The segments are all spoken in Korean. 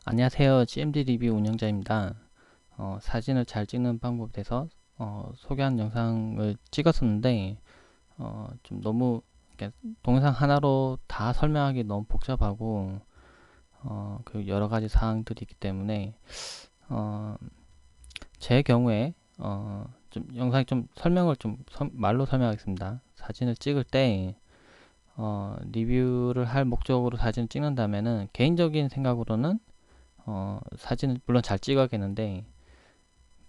안녕하세요. GMD 리뷰 운영자입니다. 사진을 잘 찍는 방법에 대해서 소개한 영상을 찍었었는데 좀 너무 이렇게 동영상 하나로 다 설명하기 너무 복잡하고 그리고 여러 가지 사항들이 있기 때문에 어, 제 경우에 좀 영상이 좀 설명을 좀 말로 설명하겠습니다. 사진을 찍을 때 리뷰를 할 목적으로 사진을 찍는다면은 개인적인 생각으로는 사진을 물론 잘 찍어야겠는데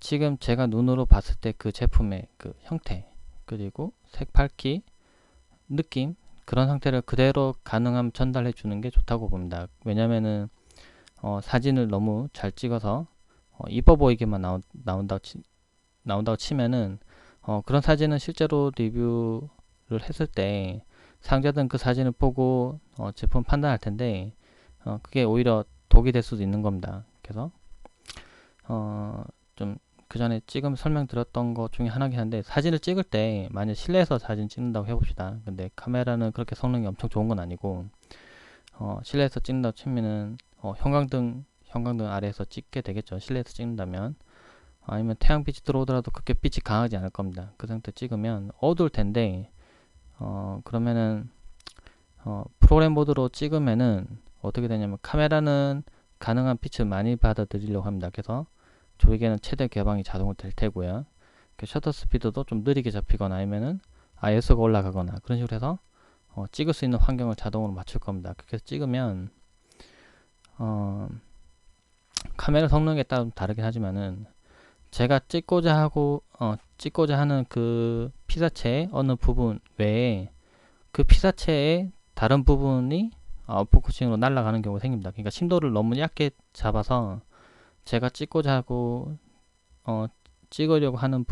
지금 제가 눈으로 봤을 때 그 제품의 그 형태 그리고 색 밝기 느낌 그런 상태를 그대로 가능하면 전달해 주는 게 좋다고 봅니다. 왜냐면은 사진을 너무 잘 찍어서 이뻐 보이게만 나온다고 치면은 그런 사진은 실제로 리뷰를 했을 때 상자든 그 사진을 보고 제품 판단할 텐데 그게 오히려 독이 될 수도 있는 겁니다. 그래서 좀 그 전에 지금 설명드렸던 것 중에 하나긴 한데 사진을 찍을 때 만약 실내에서 사진 찍는다고 해봅시다. 근데 카메라는 그렇게 성능이 엄청 좋은 건 아니고 실내에서 찍는다고 치면은 형광등 아래에서 찍게 되겠죠. 실내에서 찍는다면 아니면 태양빛이 들어오더라도 그렇게 빛이 강하지 않을 겁니다. 그 상태 찍으면 어두울 텐데 그러면은 프로그램 모드로 찍으면은 어떻게 되냐면 카메라는 가능한 빛을 많이 받아들이려고 합니다. 그래서 조이개는 최대 개방이 자동으로 될 테고요. 그 셔터 스피드도 좀 느리게 잡히거나 아니면은 ISO가 올라가거나 그런 식으로 해서 찍을 수 있는 환경을 자동으로 맞출 겁니다. 그렇게 해서 찍으면 어, 카메라 성능에 따라 다르긴 하지만은 제가 찍고자 하는 그 피사체의 어느 부분 외에 그 피사체의 다른 부분이 아웃포커싱으로 날아가는 경우가 생깁니다. 그러니까 심도를 너무 얕게 잡아서 제가 찍고자 하고 찍으려고 하는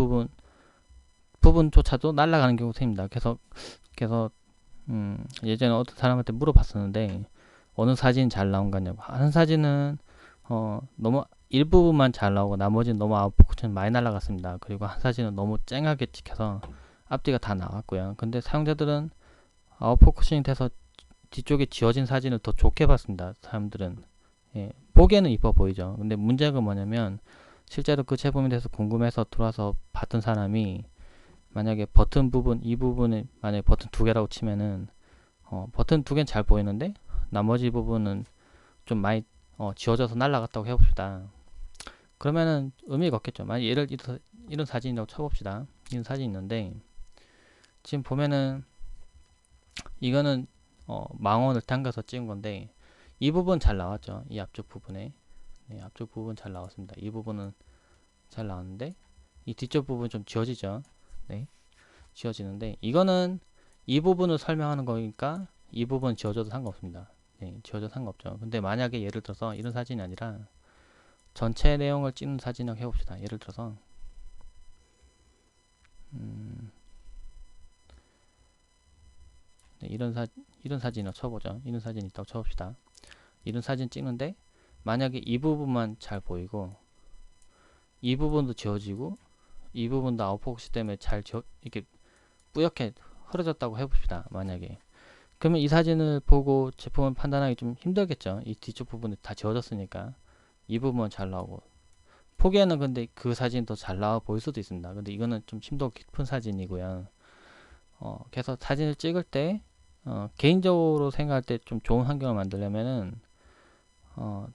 부분조차도 날아가는 경우가 생깁니다. 그래서 예전에 어떤 사람한테 물어봤었는데 어느 사진이 잘 나온 거냐고. 한 사진은 너무 일부분만 잘 나오고 나머지는 너무 아웃포커싱 많이 날아갔습니다. 그리고 한 사진은 너무 쨍하게 찍혀서 앞뒤가 다 나왔고요. 근데 사용자들은 아웃포커싱이 돼서 뒤쪽에 지워진 사진을 더 좋게 봤습니다. 사람들은 보기에는 이뻐 보이죠. 근데 문제가 뭐냐면 실제로 그 제품에 대해서 궁금해서 들어와서 봤던 사람이 만약에 버튼 부분 이 부분에 만약에 버튼 두 개라고 치면은 버튼 두 개는 잘 보이는데 나머지 부분은 좀 많이 지워져서 날아갔다고 해봅시다. 그러면은 의미가 없겠죠. 만약 예를 들어서 이런 사진이라고 쳐봅시다. 이런 사진이 있는데 지금 보면은 이거는 망원을 담가서 찍은 건데 이 부분 잘 나왔죠. 이 앞쪽 부분에 앞쪽 부분 잘 나왔습니다. 이 부분은 잘 나왔는데 이 뒤쪽 부분 좀 지워지죠. 네, 지워지는데 이거는 이 부분을 설명하는 거니까 이 부분 지워져도 상관없습니다. 네, 지워져도 상관없죠. 근데 만약에 예를 들어서 이런 사진이 아니라 전체 내용을 찍는 사진이라고 해봅시다. 예를 들어서 네, 이런 사진을 쳐보죠. 이런 사진이 있다고 쳐봅시다. 이런 사진 찍는데 만약에 이 부분만 잘 보이고 이 부분도 지워지고 이 부분도 아웃포커스 때문에 이렇게 뿌옇게 흐려졌다고 해봅시다. 만약에 그러면 이 사진을 보고 제품을 판단하기 좀 힘들겠죠. 이 뒤쪽 부분이 다 지워졌으니까 이 부분은 잘 나오고 포기에는 근데 그 사진이 더 잘 나와 보일 수도 있습니다. 근데 이거는 좀 심도 깊은 사진이고요. 그래서 사진을 찍을 때 개인적으로 생각할 때 좀 좋은 환경을 만들려면은 어,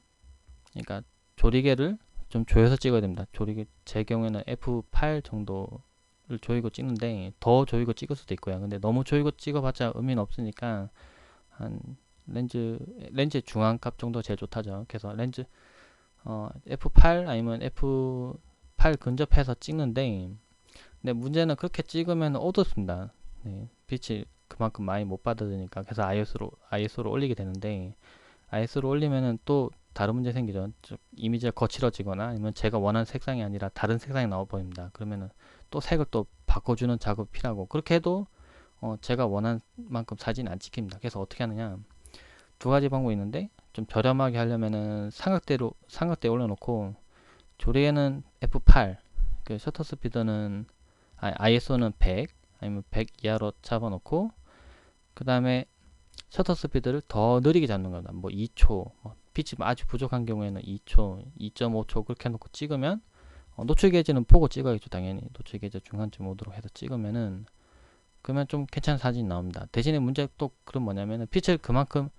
그러니까 조리개를 좀 조여서 찍어야 됩니다. 조리개 제 경우에는 F8 정도를 조이고 찍는데 더 조이고 찍을 수도 있고요. 근데 너무 조이고 찍어봤자 의미는 없으니까 한 렌즈 중앙값 정도 제일 좋다죠. 그래서 렌즈 F8 아니면 F8 근접해서 찍는데 근데 문제는 그렇게 찍으면 어둡습니다. 네, 빛이 그만큼 많이 못 받아들이니까 그래서 ISO로 올리게 되는데 ISO로 올리면은 또 다른 문제 생기죠. 즉 이미지가 거칠어지거나 아니면 제가 원하는 색상이 아니라 다른 색상이 나와 버립니다. 그러면은 또 색을 또 바꿔주는 작업이 필요하고 그렇게 해도 제가 원하는 만큼 사진이 안 찍힙니다. 그래서 어떻게 하느냐 두 가지 방법이 있는데 좀 저렴하게 하려면은 삼각대에 올려놓고 조리에는 F8 그 셔터 스피드는 ISO는 100 아니면 100 이하로 잡아놓고 그 다음에 셔터 스피드를 더 느리게 잡는 겁니다. 뭐 2초, 빛이 아주 부족한 경우에는 2초, 2.5초 그렇게 해놓고 찍으면 노출 게이지는 보고 찍어야겠죠. 당연히 노출 게이지 중간쯤 오도록 해서 찍으면은 그러면 좀 괜찮은 사진이 나옵니다. 대신에 문제가 또 그런 뭐냐면은 빛을 그만큼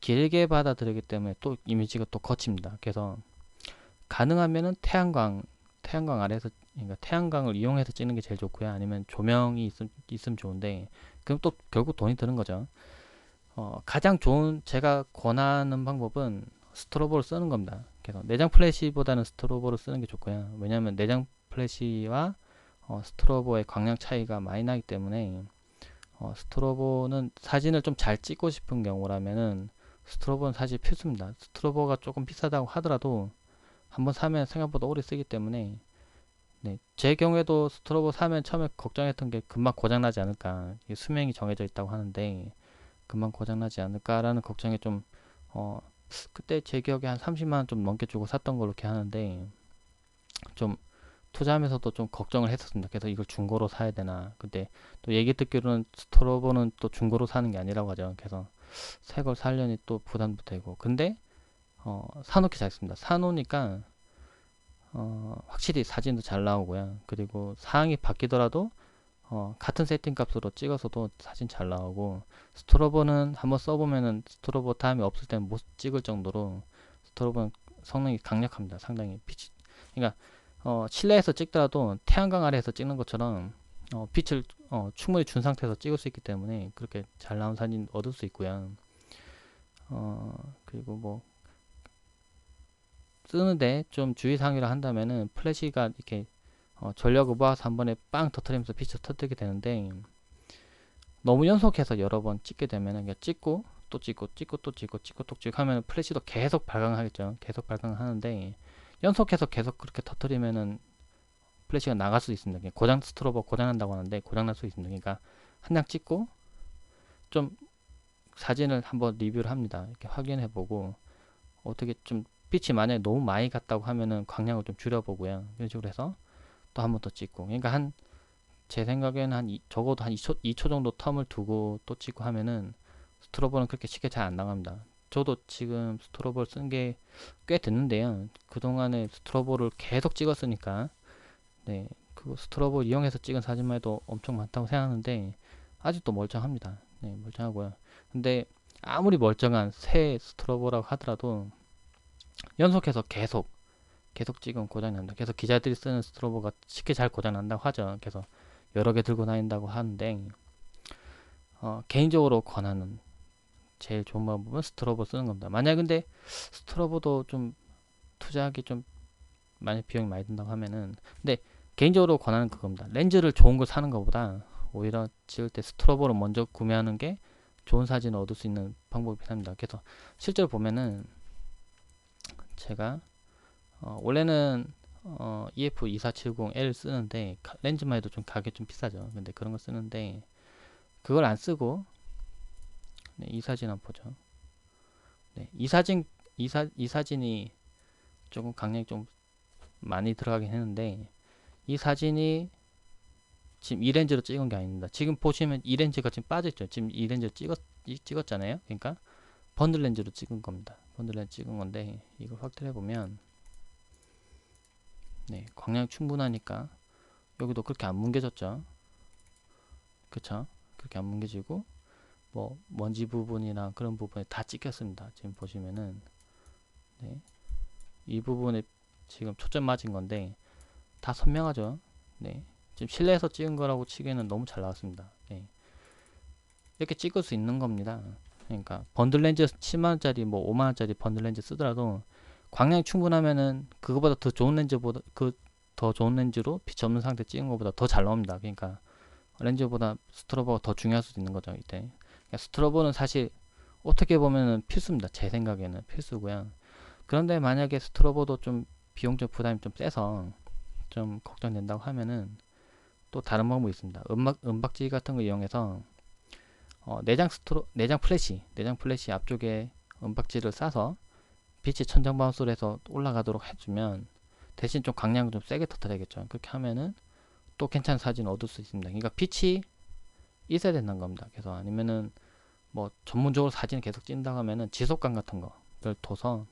길게 받아들이기 때문에 또 이미지가 또 거칩니다. 그래서 가능하면은 태양광 아래에서, 그러니까 태양광을 이용해서 찍는 게 제일 좋고요. 아니면 조명이 있으면 좋은데 그럼 또 결국 돈이 드는 거죠. 가장 좋은, 제가 권하는 방법은 스트로보를 쓰는 겁니다. 그래서 내장 플래시보다는 스트로보를 쓰는 게 좋고요. 왜냐하면 내장 플래시와 스트로보의 광량 차이가 많이 나기 때문에 스트로보는 사진을 좀 잘 찍고 싶은 경우라면은 스트로보는 사실 필수입니다. 스트로보가 조금 비싸다고 하더라도 한번 사면 생각보다 오래 쓰기 때문에, 네, 제 경우에도 스트로보 사면 처음에 걱정했던 게 금방 고장나지 않을까, 이게 수명이 정해져 있다고 하는데 금방 고장나지 않을까라는 걱정에 좀 그때 제 기억에 한 30만원 좀 넘게 주고 샀던 걸로 이렇게 하는데, 좀 투자하면서도 좀 걱정을 했었습니다. 그래서 이걸 중고로 사야 되나. 근데 또 얘기 듣기로는 스트로보는 또 중고로 사는 게 아니라고 하죠. 그래서 새 걸 살려니 또 부담도 되고. 근데 사놓기 잘했습니다. 사놓으니까 확실히 사진도 잘 나오고요. 그리고 상황이 바뀌더라도 같은 세팅 값으로 찍어서도 사진 잘 나오고, 스트로보는 한번 써보면은 스트로보 다음에 없을 때는 못 찍을 정도로 스트로보는 성능이 강력합니다. 상당히 빛이, 그러니까 실내에서 찍더라도 태양광 아래에서 찍는 것처럼 빛을 충분히 준 상태에서 찍을 수 있기 때문에 그렇게 잘 나온 사진 얻을 수 있고요. 그리고 뭐 쓰는데 좀 주의사항이라 한다면은 플래시가 이렇게 전력을 모아서 한 번에 빵 터트리면서 빛을 터뜨리게 되는데, 너무 연속해서 여러 번 찍게 되면은 그냥 찍고 또 찍고 찍고 또 찍고 찍고 또 찍고 하면 플래시도 계속 발광하겠죠. 계속 발광하는데 연속해서 계속 그렇게 터트리면은 플래시가 나갈 수 있습니다. 고장, 스트로보 고장난다고 하는데 고장날 수 있습니다. 그러니까 한 장 찍고 좀 사진을 한번 리뷰를 합니다. 이렇게 확인해 보고 어떻게 좀 빛이 만약에 너무 많이 갔다고 하면은 광량을 좀 줄여보고요. 이런 식으로 해서 또 한 번 더 찍고, 그러니까 제 생각에는 적어도 한 2초 정도 텀을 두고 또 찍고 하면은 스트로보는 그렇게 쉽게 잘 안 나갑니다. 저도 지금 스트로보를 쓴 게 꽤 됐는데요. 그동안에 스트로보를 계속 찍었으니까, 네, 그 스트로보 이용해서 찍은 사진만 해도 엄청 많다고 생각하는데 아직도 멀쩡합니다. 네, 멀쩡하고요. 근데 아무리 멀쩡한 새 스트로보라고 하더라도 연속해서 계속 찍으면 고장난다. 그래서 기자들이 쓰는 스트로보가 쉽게 잘 고장난다고 하죠. 그래서 여러 개 들고 다닌다고 하는데 개인적으로 권하는 제일 좋은 방법은 스트로보 쓰는 겁니다. 만약 근데 스트로보도 좀 투자하기 좀 만약 비용이 많이 든다고 하면은, 근데 개인적으로 권하는 그겁니다. 렌즈를 좋은 걸 사는 것보다 오히려 찍을 때 스트로보를 먼저 구매하는 게 좋은 사진을 얻을 수 있는 방법이긴 합니다. 그래서 실제로 보면은 제가 원래는 EF2470L 쓰는데 렌즈만 해도 좀 가격이 좀 비싸죠. 근데 그런 거 쓰는데 그걸 안 쓰고, 네, 이 사진 한번 보죠. 네, 이 사진이 조금 강량이 좀 많이 들어가긴 했는데, 이 사진이 지금 이 렌즈로 찍은 게 아닙니다. 지금 보시면 이 렌즈가 지금 빠져있죠. 지금 이 렌즈를 찍었잖아요. 그러니까 번들 렌즈로 찍은 겁니다. 번들 렌즈 찍은 건데, 이걸 확대해 보면 네, 광량이 충분하니까 여기도 그렇게 안 뭉개졌죠. 그쵸? 그렇게 안 뭉개지고 뭐 먼지 부분이나 그런 부분에 다 찍혔습니다. 지금 보시면은, 네, 이 부분에 지금 초점 맞은 건데 다 선명하죠. 네, 지금 실내에서 찍은 거라고 치기에는 너무 잘 나왔습니다. 네, 이렇게 찍을 수 있는 겁니다. 그러니까 번들 렌즈 7만원짜리 뭐 5만원짜리 번들 렌즈 쓰더라도 광량이 충분하면은 그거보다 더 좋은 렌즈보다 더 좋은 렌즈로 빛이 없는 상태 찍은 것보다 더 잘 나옵니다. 그러니까 렌즈보다 스트로보가 더 중요할 수도 있는 거죠. 이때 그러니까 스트로보는 사실 어떻게 보면은 필수입니다. 제 생각에는 필수고요. 그런데 만약에 스트로보도 좀 비용적 부담이 좀 세서 좀 걱정된다고 하면은 또 다른 방법이 있습니다. 은박지 같은 거 이용해서 내장 플래시 앞쪽에 은박지를 싸서 빛이 천정바운스로 해서 올라가도록 해주면, 대신 좀 강량을 좀 세게 터뜨려야겠죠. 그렇게 하면은 또 괜찮은 사진을 얻을 수 있습니다. 그러니까 빛이 있어야 된다는 겁니다. 그래서 아니면은 뭐 전문적으로 사진을 계속 찍는다고 하면은 지속감 같은 거를 둬서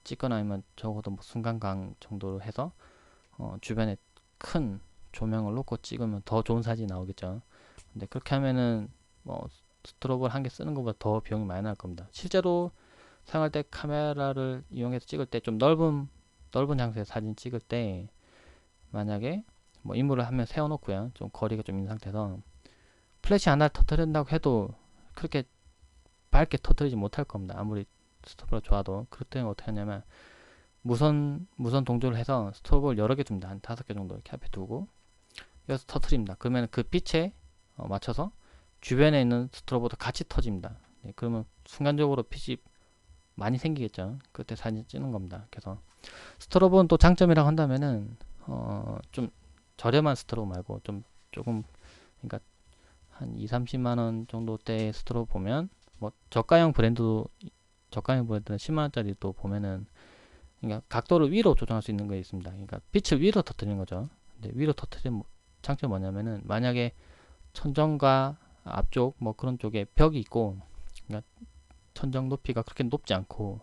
찍거나 아니면 적어도 뭐 순간광 정도로 해서 주변에 큰 조명을 놓고 찍으면 더 좋은 사진이 나오겠죠. 근데 그렇게 하면은 뭐 스트로브를 한 개 쓰는 것보다 더 비용이 많이 나올 겁니다. 실제로 사용할 때 카메라를 이용해서 찍을 때 좀 넓은 장소에 사진 찍을 때 만약에 뭐 인물을 한 명 세워놓고요, 좀 거리가 좀 있는 상태에서 플래시 하나를 터뜨린다고 해도 그렇게 밝게 터뜨리지 못할 겁니다. 아무리 스토브가 좋아도. 그럴 때는 어떻게 하냐면 무선 동조를 해서 스토브를 여러 개 둡니다. 한 5개 정도 이렇게 앞에 두고 여기서 터뜨립니다. 그러면 그 빛에 맞춰서 주변에 있는 스트로보도 같이 터집니다. 네, 그러면 순간적으로 빛이 많이 생기겠죠. 그때 사진 찍는 겁니다. 그래서 스트로보는 또 장점이라고 한다면은 좀 저렴한 스트로보 말고 조금 그러니까 한 2, 30만원 정도대 스트로보 보면 뭐 저가형 브랜드는 10만원짜리도 보면은 그러니까 각도를 위로 조정할 수 있는 게 있습니다. 그러니까 빛을 위로 터뜨리는 거죠. 근데 위로 터뜨리는 장점이 뭐냐면은 만약에 천정과 앞쪽 뭐 그런 쪽에 벽이 있고, 그러니까 천정 높이가 그렇게 높지 않고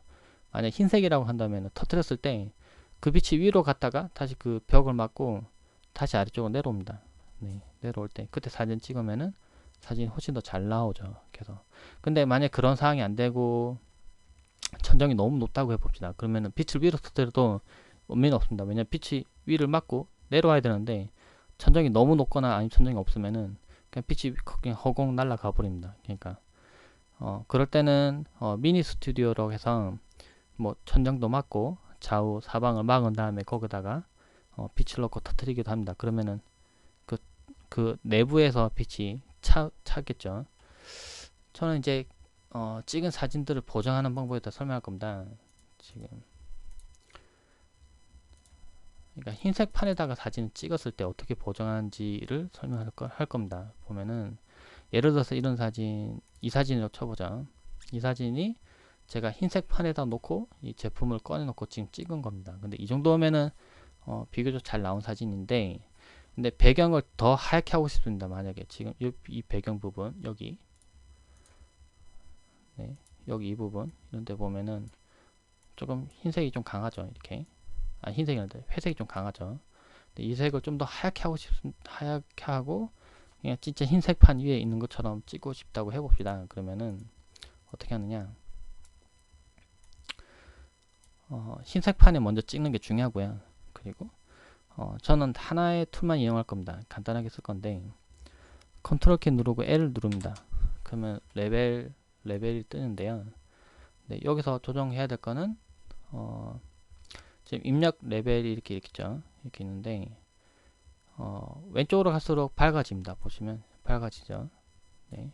만약 흰색이라고 한다면 터뜨렸을 때 그 빛이 위로 갔다가 다시 그 벽을 맞고 다시 아래쪽으로 내려옵니다. 네, 내려올 때 그때 사진 찍으면은 사진이 훨씬 더 잘 나오죠. 그래서 근데 만약 그런 상황이 안 되고 천정이 너무 높다고 해봅시다. 그러면은 빛을 위로 터뜨려도 의미는 없습니다. 왜냐면 빛이 위를 맞고 내려와야 되는데 천정이 너무 높거나 아니면 천정이 없으면은 그냥 빛이 그냥 허공 날아가 버립니다. 그러니까 그럴 때는 미니 스튜디오라고 해서 뭐 천정도 맞고 좌우 사방을 막은 다음에 거기다가 빛을 넣고 터뜨리기도 합니다. 그러면은 그 내부에서 빛이 차겠죠. 저는 이제 찍은 사진들을 보정하는 방법에 대해 설명할 겁니다. 지금 그러니까 흰색 판에다가 사진을 찍었을 때 어떻게 보정하는지를 할 겁니다. 보면은 예를 들어서 이런 사진, 이 사진을 쳐보자. 이 사진이 제가 흰색 판에다 놓고 이 제품을 꺼내 놓고 지금 찍은 겁니다. 근데 이 정도면은 비교적 잘 나온 사진인데, 근데 배경을 더 하얗게 하고 싶습니다. 만약에 지금 이 배경 부분 여기, 네, 여기 이 부분 이런 데 보면은 조금 흰색이 좀 강하죠. 이렇게 흰색이 아닌데 회색이 좀 강하죠. 근데 이 색을 좀 더 하얗게 하얗게 하고 그냥 진짜 흰색 판 위에 있는 것처럼 찍고 싶다고 해봅시다. 그러면은 어떻게 하느냐, 흰색 판에 먼저 찍는 게 중요하고요. 그리고 저는 하나의 툴만 이용할 겁니다. 간단하게 쓸 건데 컨트롤 키 누르고 L을 누릅니다. 그러면 레벨이 뜨는데요. 네, 여기서 조정해야 될 거는 지금 입력 레벨이 이렇게 있죠. 이렇게 있는데 왼쪽으로 갈수록 밝아집니다. 보시면 밝아지죠. 네,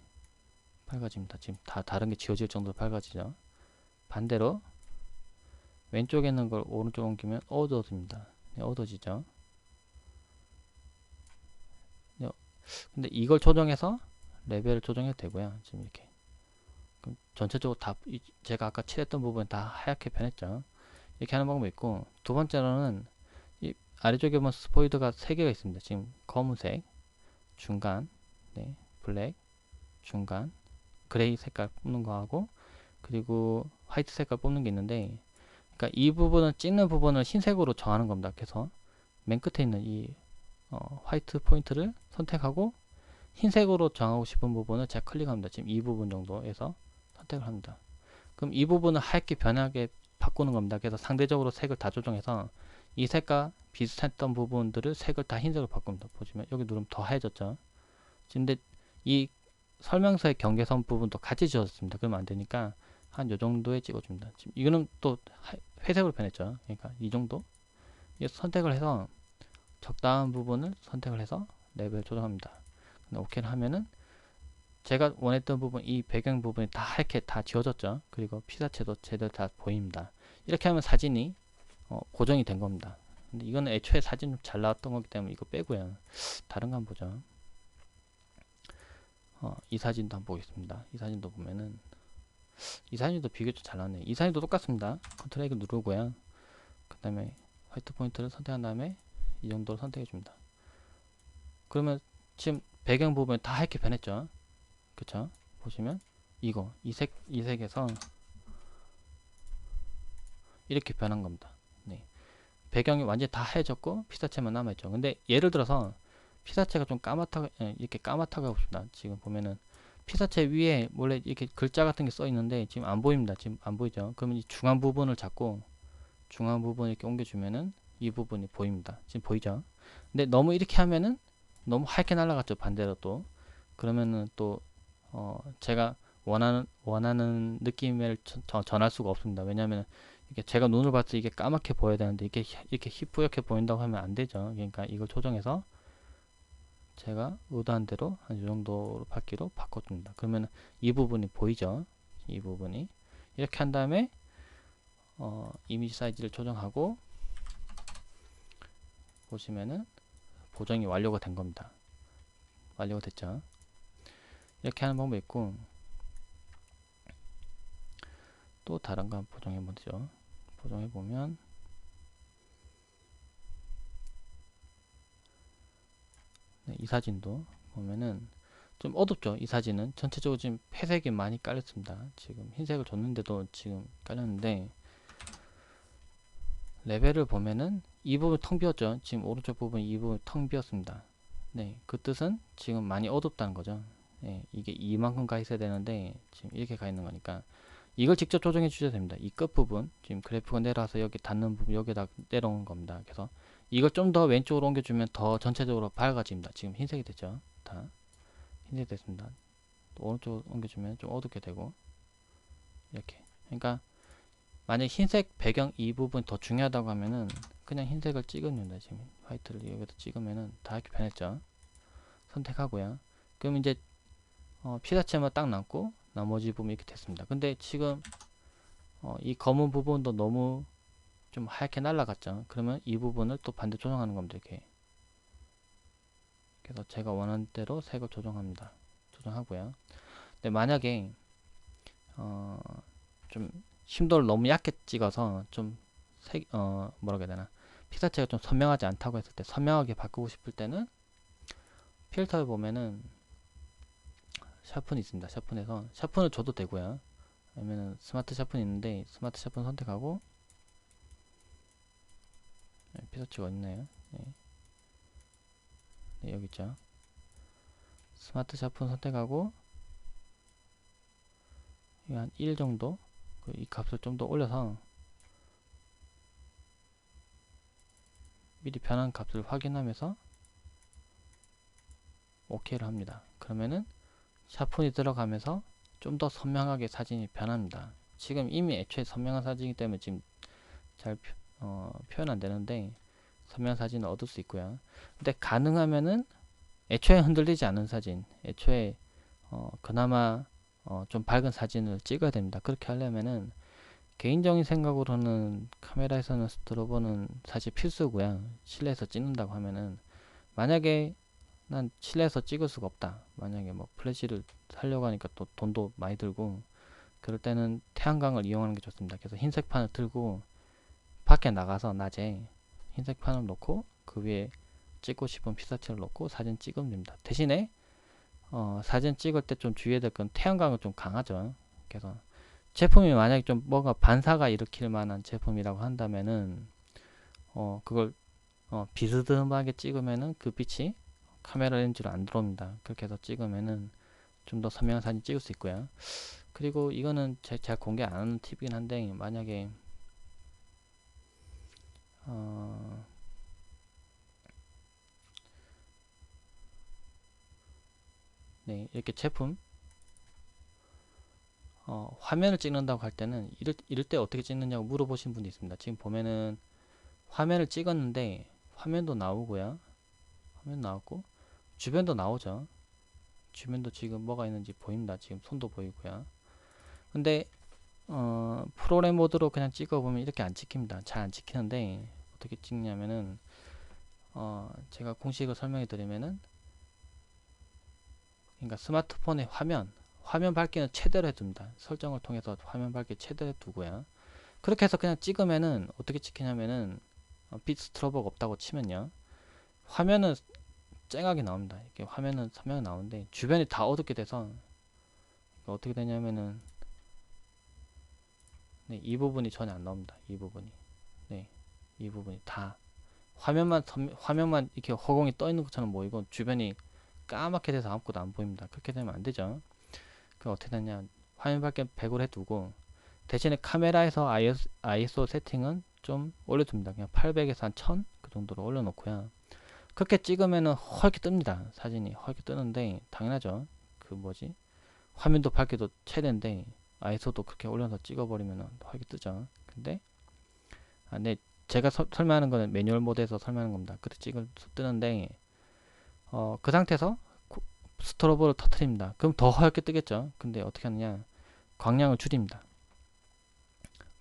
밝아집니다. 지금 다 다른 게 지워질 정도로 밝아지죠. 반대로 왼쪽에 있는 걸 오른쪽 옮기면 어두워집니다. 네, 어두워지죠. 네, 근데 이걸 조정해서 레벨을 조정해도 되고요. 지금 이렇게 그럼 전체적으로 다 제가 아까 칠했던 부분 다 하얗게 변했죠. 이렇게 하는 방법이 있고, 두 번째로는 이 아래쪽에 보면 스포이드가 3개가 있습니다. 지금 검은색, 중간, 네, 블랙, 중간, 그레이 색깔 뽑는 거 하고, 그리고 화이트 색깔 뽑는 게 있는데, 그러니까 이 부분은 찍는 부분을 흰색으로 정하는 겁니다. 그래서 맨 끝에 있는 이 화이트 포인트를 선택하고 흰색으로 정하고 싶은 부분을 제가 클릭합니다. 지금 이 부분 정도에서 선택을 합니다. 그럼 이 부분을 하얗게 변하게 바꾸는 겁니다. 그래서 상대적으로 색을 다 조정해서 이 색과 비슷했던 부분들을 색을 다 흰색으로 바꿉니다. 보시면 여기 누르면 더 하얘졌죠. 근데 이 설명서의 경계선 부분도 같이 지워졌습니다. 그러면 안 되니까 한 요 정도에 찍어줍니다. 지금 이거는 또 회색으로 변했죠. 그러니까 이 정도 선택을 해서 적당한 부분을 선택을 해서 레벨 조정합니다. 오케이를 하면은 제가 원했던 부분, 이 배경 부분이 다 하얗게 다 지워졌죠. 그리고 피사체도 제대로 다 보입니다. 이렇게 하면 사진이 고정이 된 겁니다. 근데 이거는 애초에 사진 좀 잘 나왔던 거기 때문에 이거 빼고요. 다른 거 한번 보죠. 이 사진도 한번 보겠습니다. 이 사진도 보면은 이 사진도 비교적 잘 나왔네요. 이 사진도 똑같습니다. 컨트롤 X 누르고요. 그 다음에 화이트 포인트를 선택한 다음에 이 정도로 선택해 줍니다. 그러면 지금 배경 부분이 다 하얗게 변했죠. 그쵸? 보시면 이 색에서 이렇게 변한 겁니다. 네. 배경이 완전히 다 하얘졌고 피사체만 남아있죠. 근데 예를 들어서 피사체가 좀 까맣다고, 이렇게 까맣다고 해봅시다. 지금 보면은 피사체 위에 원래 이렇게 글자 같은 게 써 있는데 지금 안 보입니다. 지금 안 보이죠. 그러면 이 중앙 부분을 잡고 중앙 부분 이렇게 옮겨주면은 이 부분이 보입니다. 지금 보이죠? 근데 너무 이렇게 하면은 너무 하얗게 날아갔죠. 반대로 또 그러면은 또 제가 원하는 느낌을 전할 수가 없습니다. 왜냐하면 이게 제가 눈을 봤을 때 이게 까맣게 보여야 되는데 이렇게 희뿌옇게 보인다고 하면 안 되죠. 그러니까 이걸 조정해서 제가 의도한 대로 한 이 정도로 밝기로 바꿔줍니다. 그러면 이 부분이 보이죠. 이 부분이 이렇게 한 다음에 이미지 사이즈를 조정하고 보시면은 보정이 완료가 된 겁니다. 완료가 됐죠. 이렇게 하는 방법이 있고 또 다른 거 한번 보정해 보죠. 보정해 보면 네, 이 사진도 보면은 좀 어둡죠. 이 사진은 전체적으로 지금 회색이 많이 깔렸습니다. 지금 흰색을 줬는데도 지금 깔렸는데 레벨을 보면은 이 부분 텅 비었죠. 지금 오른쪽 부분 이 부분 텅 비었습니다. 네, 그 뜻은 지금 많이 어둡다는 거죠. 네, 이게 이만큼 가 있어야 되는데 지금 이렇게 가 있는 거니까 이걸 직접 조정해 주셔야 됩니다. 이 끝부분 지금 그래프가 내려와서 여기 닿는 부분 여기다 내려온 겁니다. 그래서 이걸 좀 더 왼쪽으로 옮겨주면 더 전체적으로 밝아집니다. 지금 흰색이 됐죠. 다 흰색이 됐습니다. 또 오른쪽으로 옮겨주면 좀 어둡게 되고 이렇게. 그러니까 만약 흰색 배경 이 부분 더 중요하다고 하면은 그냥 흰색을 찍으면 지금 화이트를 여기다 찍으면은 다 이렇게 변했죠. 선택하고요. 그럼 이제 피사체만 딱 남고 나머지 부분 이렇게 됐습니다. 근데 지금 이 검은 부분도 너무 좀 하얗게 날라갔죠. 그러면 이 부분을 또 반대 조정하는 겁니다. 이렇게. 그래서 제가 원하는 대로 색을 조정합니다. 조정하고요. 근데 만약에 좀 심도를 너무 얕게 찍어서 좀 뭐라고 해야 되나 피사체가 좀 선명하지 않다고 했을 때 선명하게 바꾸고 싶을 때는 필터에 보면은 샤픈이 있습니다. 샤픈에서 샤픈을 줘도 되고요. 아니면 스마트 샤픈이 있는데 스마트 샤픈 선택하고 피사체가 있나요? 네. 네, 여기 있죠. 스마트 샤픈 선택하고 한 1 정도 이 값을 좀 더 올려서 미리 변한 값을 확인하면서 OK를 합니다. 그러면은 샤픈이 들어가면서 좀 더 선명하게 사진이 변합니다. 지금 이미 애초에 선명한 사진이기 때문에 지금 잘 표현 안 되는데 선명한 사진을 얻을 수 있고요. 근데 가능하면은 애초에 흔들리지 않은 사진, 애초에 그나마 좀 밝은 사진을 찍어야 됩니다. 그렇게 하려면은 개인적인 생각으로는 카메라에서는 스트로보는 사실 필수고요. 실내에서 찍는다고 하면은 만약에 난 실내에서 찍을 수가 없다. 만약에 뭐 플래시를 사려고 하니까 또 돈도 많이 들고 그럴 때는 태양광을 이용하는 게 좋습니다. 그래서 흰색 판을 들고 밖에 나가서 낮에 흰색 판을 놓고 그 위에 찍고 싶은 피사체를 놓고 사진 찍으면 됩니다. 대신에 사진 찍을 때 좀 주의해야 될 건 태양광은 좀 강하죠. 그래서 제품이 만약에 좀 뭔가 반사가 일으킬 만한 제품이라고 한다면은 그걸 비스듬하게 찍으면은 그 빛이 카메라 렌즈로 안 들어옵니다. 그렇게 해서 찍으면은 좀 더 선명한 사진 찍을 수 있고요. 그리고 이거는 제가 공개 안 하는 팁이긴 한데 만약에 네, 이렇게 제품 화면을 찍는다고 할 때는 이럴 때 어떻게 찍느냐고 물어보신 분이 있습니다. 지금 보면은 화면을 찍었는데 화면도 나오고요. 화면 나왔고 주변도 나오죠. 주변도 지금 뭐가 있는지 보입니다. 지금 손도 보이고요. 근데 프로그램 모드로 그냥 찍어보면 이렇게 안 찍힙니다. 잘 안 찍히는데 어떻게 찍냐면은 제가 공식을 설명해 드리면은 그러니까 스마트폰의 화면 밝기는 최대로 해둡니다. 설정을 통해서 화면 밝기 최대로 두고요. 그렇게 해서 그냥 찍으면은 어떻게 찍히냐면은 빛 스트로보가 없다고 치면요. 화면은 쨍하게 나옵니다. 이렇게 화면은 선명히 나오는데 주변이 다 어둡게 돼서 어떻게 되냐면은 네, 이 부분이 전혀 안 나옵니다. 이 부분이. 네, 이 부분이 다 화면만 이렇게 허공이 떠 있는 것처럼 보이고 주변이 까맣게 돼서 아무것도 안 보입니다. 그렇게 되면 안 되죠. 그 어떻게 되냐? 화면 밝기 100으로 해두고 대신에 카메라에서 ISO 세팅은 좀 올려둡니다. 그냥 800에서 한 1000 그 정도로 올려놓고요. 그렇게 찍으면은 허옇게 뜹니다. 사진이 허옇게 뜨는데 당연하죠. 그 뭐지? 화면도 밝기도 최대인데 ISO도 그렇게 올려서 찍어버리면은 허옇게 뜨죠. 근데 네, 제가 설명하는 거는 매뉴얼 모드에서 설명하는 겁니다. 그때 찍을 뜨는데 그 상태에서 스트로보를 터트립니다. 그럼 더 하얗게 뜨겠죠. 근데 어떻게 하느냐? 광량을 줄입니다.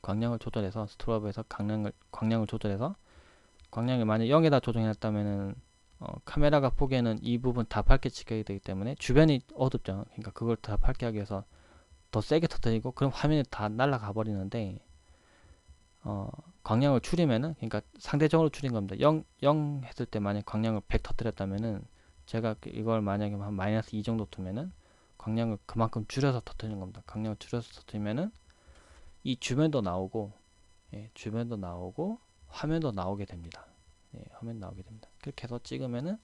광량을 조절해서 스트로보에서 광량을 조절해서 광량을 만약 0에다 조정해놨다면은 카메라가 보기에는 이 부분 다 밝게 찍혀야 되기 때문에 주변이 어둡죠. 그러니까 그걸 다 밝게 하기 위해서 더 세게 터뜨리고 그럼 화면이 다 날아가 버리는데 광량을 줄이면은 그러니까 상대적으로 줄인 겁니다. 0 했을 때 만약 광량을 100 터뜨렸다면은 제가 이걸 만약에 한 마이너스 2 정도 두면은 광량을 그만큼 줄여서 터뜨리는 겁니다. 광량을 줄여서 터뜨리면은 이 주변도 나오고 주변도 나오고 화면도 나오게 됩니다. 화면 나오게 됩니다. 그렇게 해서 찍으면은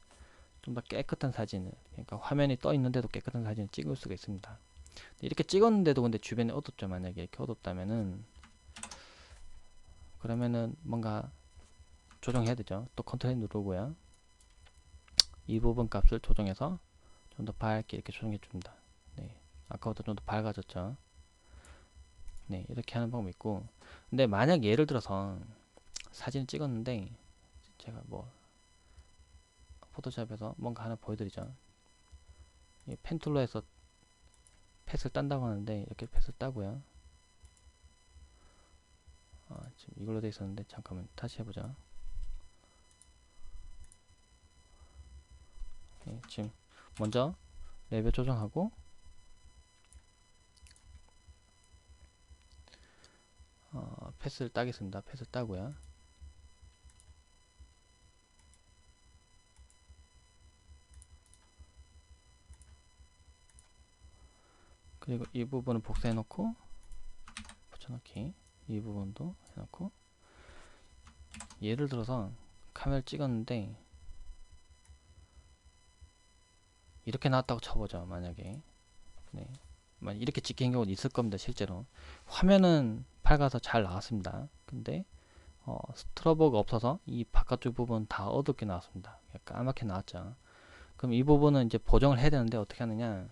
좀 더 깨끗한 사진을 그러니까 화면이 떠 있는데도 깨끗한 사진을 찍을 수가 있습니다. 이렇게 찍었는데도 근데 주변이 어둡죠. 만약에 이렇게 어둡다면은 그러면은 뭔가 조정해야 되죠. 또 컨트롤 누르고요. 이 부분 값을 조정해서 좀 더 밝게 이렇게 조정해 줍니다. 네, 아까보다 좀 더 밝아졌죠. 네, 이렇게 하는 방법이 있고 근데 만약 예를 들어서 사진을 찍었는데 제가 뭐 포토샵에서 뭔가 하나 보여드리죠. 이 펜툴로 해서 펫을 딴다고 하는데 이렇게 펫을 따고요. 지금 이걸로 돼 있었는데 잠깐만 다시 해보자. 지금 먼저 레벨 조정하고 펫을 따겠습니다. 펫을 따고요. 그리고 이 부분은 복사해 놓고 붙여넣기 이 부분도 해놓고 예를 들어서 카메라를 찍었는데 이렇게 나왔다고 쳐보죠. 만약에 이렇게 찍힌 경우도 있을 겁니다. 실제로 화면은 밝아서 잘 나왔습니다. 근데 스트로보가 없어서 이 바깥쪽 부분 다 어둡게 나왔습니다. 까맣게 나왔죠. 그럼 이 부분은 이제 보정을 해야 되는데 어떻게 하느냐?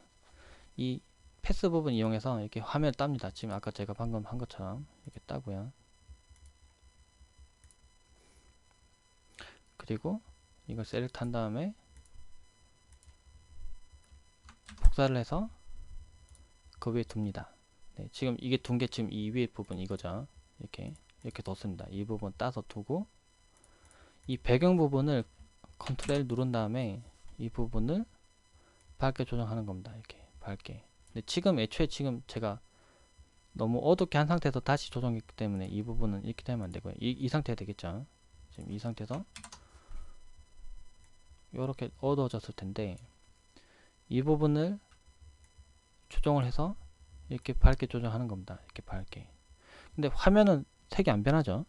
이 패스 부분 이용해서 이렇게 화면을 땁니다. 지금 아까 제가 방금 한 것처럼 이렇게 따고요. 그리고 이걸 셀렉트 한 다음에 복사를 해서 그 위에 둡니다. 네, 지금 이게 둔 게 지금 이 위에 부분 이거죠. 이렇게 뒀습니다. 이 부분 따서 두고 이 배경 부분을 컨트롤 L 누른 다음에 이 부분을 밝게 조정하는 겁니다. 이렇게 밝게. 근데 지금 애초에 지금 제가 너무 어둡게 한 상태에서 다시 조정했기 때문에 이 부분은 이렇게 되면 안 되고요. 이 상태가 되겠죠. 지금 이 상태에서 이렇게 어두워졌을 텐데 이 부분을 조정을 해서 이렇게 밝게 조정하는 겁니다. 이렇게 밝게. 근데 화면은 색이 안 변하죠.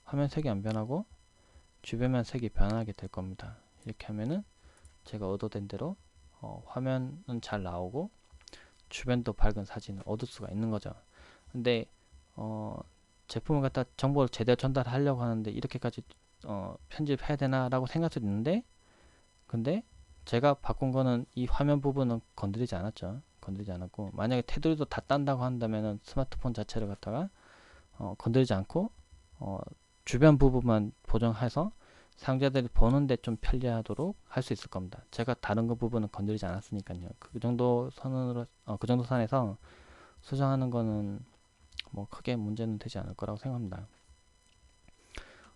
화면 색이 안 변하고 주변만 색이 변하게 될 겁니다. 이렇게 하면은 제가 얻어낸 대로 화면은 잘 나오고 주변도 밝은 사진을 얻을 수가 있는 거죠. 근데 제품을 갖다 정보를 제대로 전달하려고 하는데 이렇게까지 편집해야 되나 라고 생각할 수 있는데 근데 제가 바꾼 거는 이 화면 부분은 건드리지 않았죠. 건드리지 않았고 만약에 테두리도 다 딴다고 한다면은 스마트폰 자체를 갖다가 건드리지 않고 주변 부분만 보정해서 사용자들이 보는데 좀 편리하도록 할 수 있을 겁니다. 제가 다른 거 부분은 건드리지 않았으니까요. 그 정도 선으로 그 정도 선에서 수정하는 거는 뭐 크게 문제는 되지 않을 거라고 생각합니다.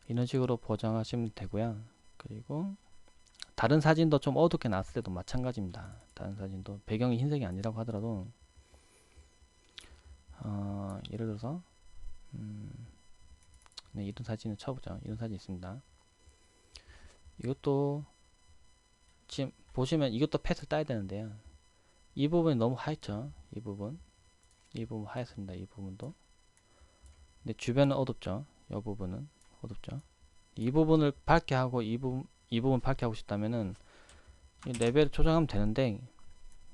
이런 식으로 보정하시면 되고요. 그리고 다른 사진도 좀 어둡게 나왔을 때도 마찬가지입니다. 다른 사진도 배경이 흰색이 아니라고 하더라도 예를 들어서 네, 이런 사진을 쳐보죠. 이런 사진 있습니다. 이것도 지금 보시면 이것도 펫을 따야 되는데요. 이 부분이 너무 하얗죠. 이 부분 하얗습니다. 이 부분도 근데 주변은 어둡죠. 이 부분은 어둡죠. 이 부분을 밝게 하고 이 부분 밝게 하고 싶다면은 이 레벨 조정하면 되는데,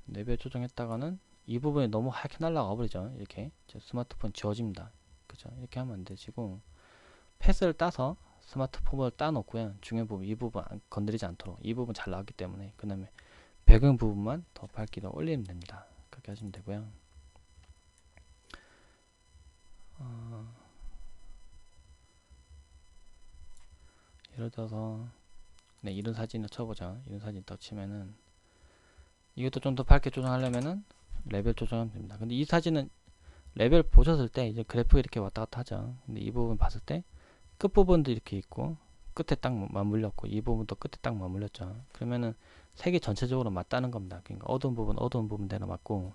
레벨 조정했다가는 이 부분이 너무 하얗게 날라가 버리죠. 이렇게 제 스마트폰 지워집니다. 그죠? 이렇게 하면 안 되시고, 패스를 따서 스마트폰을 따 놓고요. 중요한 부분, 이 부분 건드리지 않도록, 이 부분 잘 나왔기 때문에, 그 다음에 배경 부분만 더 밝기를 올리면 됩니다. 그렇게 하시면 되고요. 예를 들어서 네, 이런 사진을 쳐보자. 이런 사진 딱 치면은, 이것도 좀 더 밝게 조정하려면은 레벨 조정하면 됩니다. 근데 이 사진은 레벨 보셨을 때 이제 그래프가 이렇게 왔다 갔다 하죠. 근데 이 부분 봤을 때 끝부분도 이렇게 있고 끝에 딱 맞물렸고 이 부분도 끝에 딱 맞물렸죠. 그러면은 색이 전체적으로 맞다는 겁니다. 그러니까 어두운 부분대로 맞고,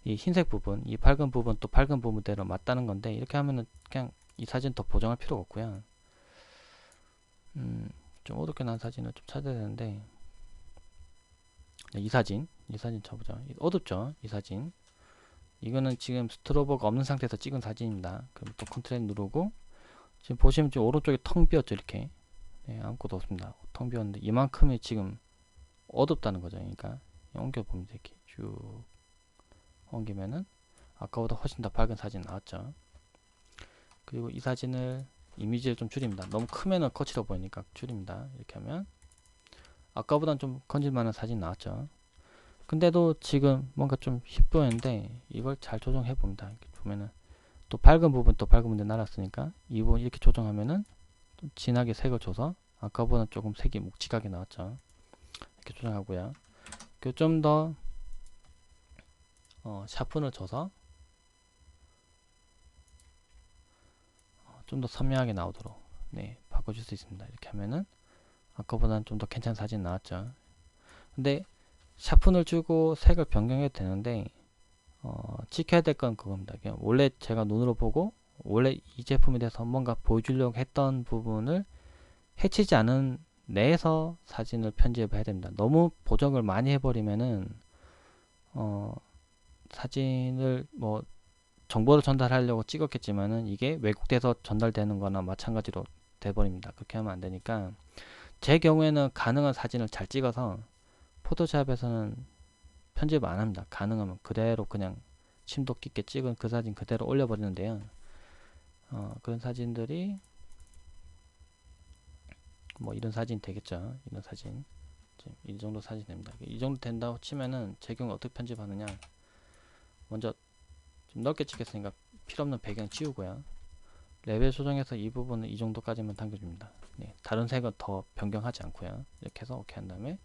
이 흰색 부분, 이 밝은 부분 또 밝은 부분대로 맞다는 건데, 이렇게 하면은 그냥 이 사진 더 보정할 필요가 없고요. 좀 어둡게 난 사진을 좀 찾아야 되는데, 네, 이 사진 쳐보자. 어둡죠, 이 사진. 이거는 지금 스트로보가 없는 상태에서 찍은 사진입니다. 그럼 또 컨트롤 누르고, 지금 보시면 지금 오른쪽에 텅 비었죠, 이렇게. 네, 아무것도 없습니다. 텅 비었는데 이만큼이 지금 어둡다는 거죠. 그러니까 옮겨보면 이렇게 쭉 옮기면은 아까보다 훨씬 더 밝은 사진 나왔죠. 그리고 이 사진을 이미지를 좀 줄입니다. 너무 크면은 거칠어 보이니까 줄입니다. 이렇게 하면 아까보단 좀 건질만한 사진 나왔죠. 근데도 지금 뭔가 좀 힙보이는데, 이걸 잘 조정해 봅니다. 이렇게 보면은 또 밝은 부분 또 밝은 부분에 날았으니까 이 부분 이렇게 조정하면은 좀 진하게 색을 줘서 아까보다 조금 색이 묵직하게 나왔죠. 이렇게 조정하고요. 그 좀 더 샤픈을 줘서 좀 더 선명하게 나오도록 네, 바꿔줄 수 있습니다. 이렇게 하면은 아까보다는 좀 더 괜찮은 사진 나왔죠. 근데 샤픈을 주고 색을 변경해도 되는데, 지켜야 될 건 그겁니다. 그냥 원래 제가 눈으로 보고 원래 이 제품에 대해서 뭔가 보여주려고 했던 부분을 해치지 않은 내에서 사진을 편집해야 됩니다. 너무 보정을 많이 해버리면은 사진을 뭐 정보를 전달하려고 찍었겠지만은 이게 왜곡돼서 전달되는 거나 마찬가지로 돼버립니다. 그렇게 하면 안 되니까, 제 경우에는 가능한 사진을 잘 찍어서 포토샵에서는 편집 안 합니다. 가능하면 그대로 그냥 심도 깊게 찍은 그 사진 그대로 올려버리는데요. 그런 사진들이 뭐 이런 사진 되겠죠. 이런 사진. 이 정도 사진 됩니다. 이 정도 된다고 치면은 제 경우 어떻게 편집하느냐. 먼저 좀 넓게 찍겠으니까 필요없는 배경 지우고요. 레벨 조정해서 이 부분은 이 정도까지만 당겨줍니다. 네, 다른 색은 더 변경하지 않고요. 이렇게 해서 오케이 한 다음에